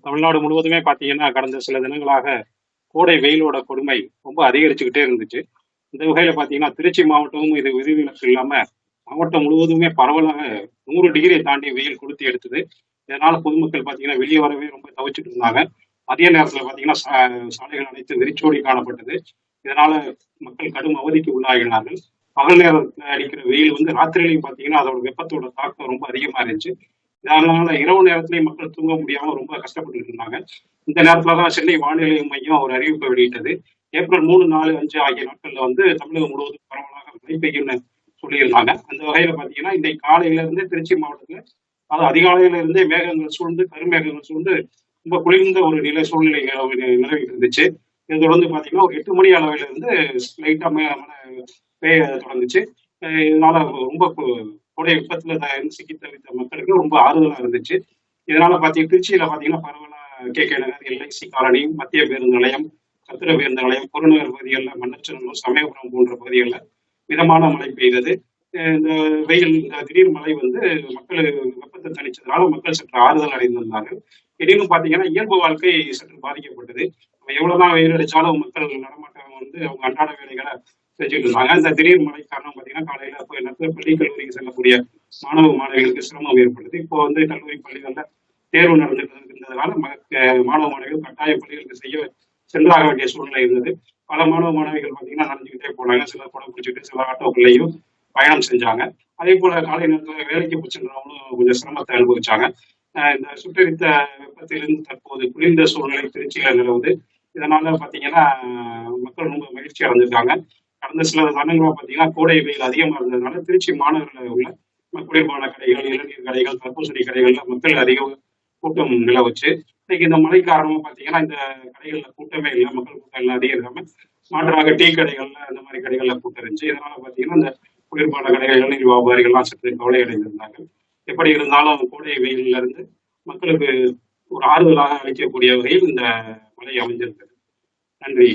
தமிழ்நாடு முழுவதுமே பார்த்தீங்கன்னா, கடந்த சில தினங்களாக கோடை வெயிலோட கொடுமை ரொம்ப அதிகரிச்சுக்கிட்டே இருந்துச்சு. இந்த வகையில பார்த்தீங்கன்னா, திருச்சி மாவட்டமும் இது விதிவிலக்கு இல்லாம, மாவட்டம் முழுவதுமே பரவலாக 100 டிகிரியை தாண்டி வெயில் கொளுத்தி எடுத்தது. இதனால பொதுமக்கள் பார்த்தீங்கன்னா, வெளிய வரவே ரொம்ப தவிச்சுட்டு இருந்தாங்க. மதிய நேரத்தில பார்த்தீங்கன்னா, சாலைகள் அனைத்தும் வெறிச்சோடி காணப்பட்டது. இதனால மக்கள் கடும் அவதிக்கு உள்ளாகினார்கள். பகல் நேரத்தில அடிக்கிற வெயில் வந்து ராத்திரியிலயும் பார்த்தீங்கன்னா, அதோட வெப்பத்தோட தாக்கம் ரொம்ப அதிகமா இருந்துச்சு. அதனால இரவு நேரத்திலேயும் மக்கள் தூங்க முடியாம ரொம்ப கஷ்டப்பட்டுட்டு இருந்தாங்க. இந்த நேரத்துல தான் சென்னை வானிலை மையம் ஒரு அறிவிப்பை வெளியிட்டது. ஏப்ரல் 3, 4, 5 ஆகிய நாட்கள்ல வந்து தமிழகம் முழுவதும் பரவலாக மழை பெய்யும்னு சொல்லியிருந்தாங்க. அந்த வகையில பார்த்தீங்கன்னா, இன்றைக்கு காலையில இருந்தே திருச்சி மாவட்டத்துல அதாவது அதிகாலையில இருந்தே மேகங்கள் சூழ்ந்து, கருமேகங்கள் சூழ்ந்து ரொம்ப குளிர்ந்த ஒரு சூழ்நிலை நிலவிட்டு இருந்துச்சு. இதை தொடர்ந்து பார்த்தீங்கன்னா, ஒரு 8 மணி அளவில இருந்து லைட்டா மழை பெய்ய தொடங்குச்சு. இதனால ரொம்ப கோடை வெப்பத்துல சிக்கி தவித்த மக்களுக்கு ரொம்ப ஆறுதலா இருந்துச்சு. இதனால திருச்சியில பாத்தீங்கன்னா பரவலா கே நகர், எல்ஐசி காலனி, மத்திய பேருந்து நிலையம், சத்திர பேருந்து நிலையம், புறநகர் பகுதிகளில் மன்னச்சநல்லூர், சமயபுரம் போன்ற பகுதிகளில் மிதமான மழை பெய்தது. இந்த வெயில் இந்த திடீர் மழை வந்து மக்கள் வெப்பத்தை தணிச்சதுனால மக்கள் சற்று ஆறுதல் அடைந்திருந்தார்கள். எனினும் பாத்தீங்கன்னா இயல்பு வாழ்க்கை சற்று பாதிக்கப்பட்டது. எவ்வளவுதான் வெயில் அடிச்சாலும் மக்கள் நடமாட்டம் வந்து அவங்க அன்றாட வேலைகளை செஞ்சுட்டு இருந்தாங்க. இந்த திடீர் மழை காரணம் பாத்தீங்கன்னா காலையில பள்ளி கல்லூரிக்கு செல்லக்கூடிய மாணவ மாணவிகளுக்கு சிரமம் ஏற்படுது. இப்போ வந்து கல்லூரி பள்ளிகள்ல தேர்வு நடந்துட்டு இருந்ததுனால மாணவ மாணவிகள் கட்டாய பள்ளிகளுக்கு சென்றாக வேண்டிய சூழ்நிலை இருந்தது. பல மாணவ மாணவிகள் பாத்தீங்கன்னா நடந்துகிட்டே போனாங்க. சிலர் குடம் பிடிச்சிட்டு, சில ஆட்டோக்கள்லையும் பயணம் செஞ்சாங்க. அதே போல காலை நேரத்தில் வேலைக்கு சென்றவங்களும் கொஞ்சம் சிரமத்தை அனுபவிச்சாங்க. இந்த சுட்டரித்த வெப்பத்திலிருந்து தற்போது குளிர்ந்த சூழ்நிலை திருச்சியில நிலவுது. இதனால பாத்தீங்கன்னா மக்கள் ரொம்ப மகிழ்ச்சி அடைஞ்சிருக்காங்க. கடந்த சில வருடங்களா பாத்தீங்கன்னா கோடை வெயில் அதிகமா இருந்ததுனால திருச்சி மாநகரில் உள்ள குளிர்பான கடைகள், இளநீர் கடைகள், தர்பூசணி கடைகள்ல மக்கள் அதிக கூட்டம் நிலவுச்சு. இன்னைக்கு இந்த மழை காரணமா பாத்தீங்கன்னா இந்த கடைகள்ல கூட்டமே இல்லை, மக்கள் கூட்டம் எல்லாம் அதிகம் இருக்காம மாற்றாக டீ கடைகள்ல இந்த மாதிரி கடைகள்ல கூட்டம் இருந்துச்சு. இதனால பாத்தீங்கன்னா இந்த குளிர்பான கடைகள், இளநீர் வியாபாரிகள்லாம் சற்று கவலை அடைந்திருந்தாங்க. எப்படி இருந்தாலும் கோடை வெயிலில் இருந்து மக்களுக்கு ஒரு ஆறுதலாக அளிக்கக்கூடிய வகையில் இந்த மழை அமைஞ்சிருந்தது. நன்றி.